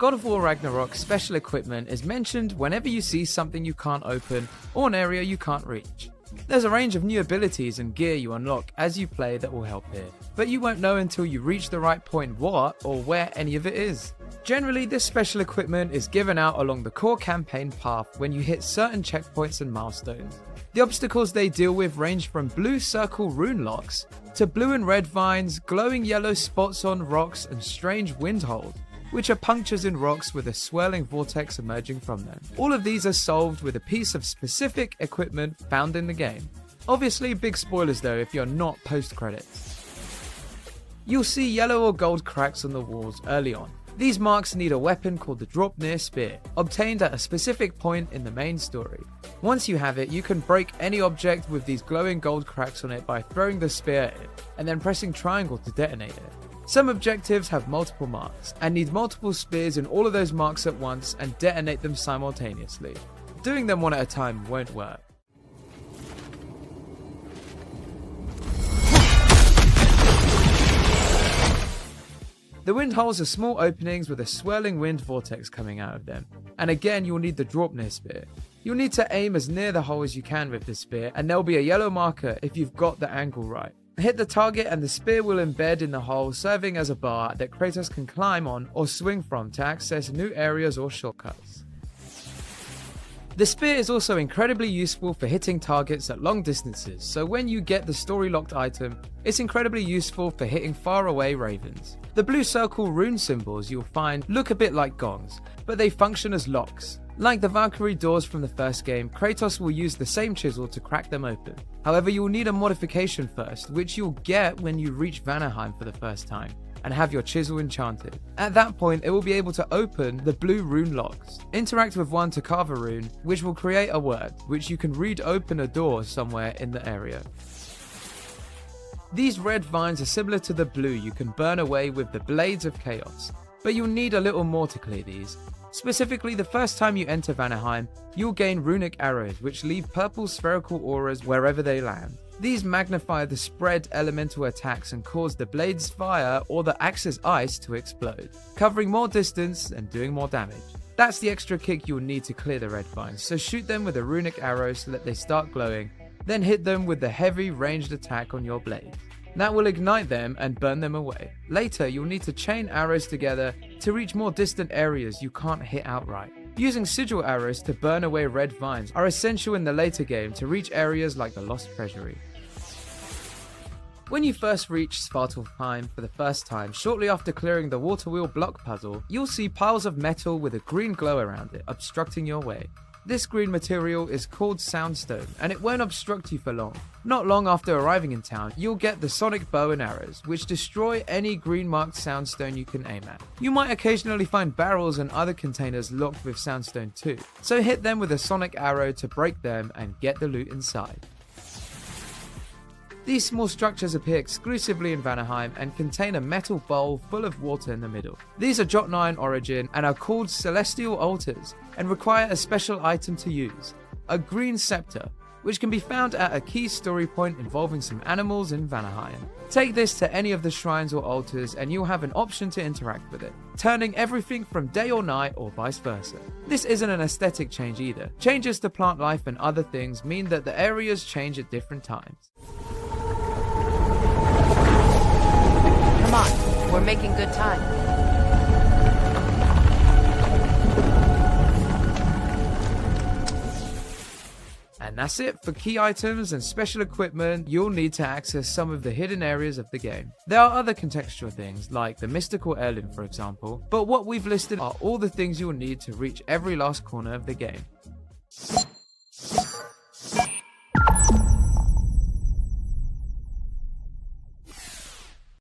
God of War Ragnarok's special equipment is mentioned whenever you see something you can't open or an area you can't reach. There's a range of new abilities and gear you unlock as you play that will help here, but you won't know until you reach the right point what or where any of it is. Generally, this special equipment is given out along the core campaign path when you hit certain checkpoints and milestones. The obstacles they deal with range from blue circle rune locks to blue and red vines, glowing yellow spots on rocks, and strange wind holes, which are punctures in rocks with a swirling vortex emerging from them. All of these are solved with a piece of specific equipment found in the game. Obviously, big spoilers though if you're not post-credits. You'll see yellow or gold cracks on the walls early on. These marks need a weapon called the Draupnir Spear, obtained at a specific point in the main story. Once you have it, you can break any object with these glowing gold cracks on it by throwing the spear at it, and then pressing triangle to detonate it. Some objectives have multiple marks, and need multiple spears in all of those marks at once and detonate them simultaneously. Doing them one at a time won't work. The wind holes are small openings with a swirling wind vortex coming out of them, and again you'll need the Draupnir Spear. You'll need to aim as near the hole as you can with the spear, and there'll be a yellow marker if you've got the angle right. Hit the target and the spear will embed in the hole, serving as a bar that Kratos can climb on or swing from to access new areas or shortcuts. The spear is also incredibly useful for hitting targets at long distances, so when you get the story locked item, it's incredibly useful for hitting far away ravens. The blue circle rune symbols you'll find look a bit like gongs, but they function as locks. Like the Valkyrie doors from the first game, Kratos will use the same chisel to crack them open. However, you'll need a modification first, which you'll get when you reach Vanaheim for the first time, and have your chisel enchanted. At that point, it will be able to open the blue rune locks. Interact with one to carve a rune, which will create a word, which you can read open a door somewhere in the area. These red vines are similar to the blue you can burn away with the Blades of Chaos, but you'll need a little more to clear these. Specifically, the first time you enter Vanaheim, you'll gain runic arrows which leave purple spherical auras wherever they land. These magnify the spread elemental attacks and cause the blade's fire or the axe's ice to explode, covering more distance and doing more damage. That's the extra kick you'll need to clear the red vines, so shoot them with a runic arrow so that they start glowing, then hit them with the heavy ranged attack on your blade. That will ignite them and burn them away. Later, you'll need to chain arrows together to reach more distant areas you can't hit outright. Using sigil arrows to burn away red vines are essential in the later game to reach areas like the Lost Treasury. When you first reach Svartalfheim for the first time, shortly after clearing the water wheel block puzzle, you'll see piles of metal with a green glow around it, obstructing your way. This green material is called Soundstone, and it won't obstruct you for long. Not long after arriving in town, you'll get the sonic bow and arrows, which destroy any green marked Soundstone you can aim at. You might occasionally find barrels and other containers locked with Soundstone too, so hit them with a sonic arrow to break them and get the loot inside. These small structures appear exclusively in Vanaheim and contain a metal bowl full of water in the middle. These are Jotnar in origin and are called Celestial Altars and require a special item to use, a green scepter, which can be found at a key story point involving some animals in Vanaheim. Take this to any of the shrines or altars and you'll have an option to interact with it, turning everything from day or night or vice versa. This isn't an aesthetic change either. Changes to plant life and other things mean that the areas change at different times. Come on, we're making good time. And that's it for key items and special equipment you'll need to access some of the hidden areas of the game. There are other contextual things like the mystical heirloom for example, but what we've listed are all the things you'll need to reach every last corner of the game.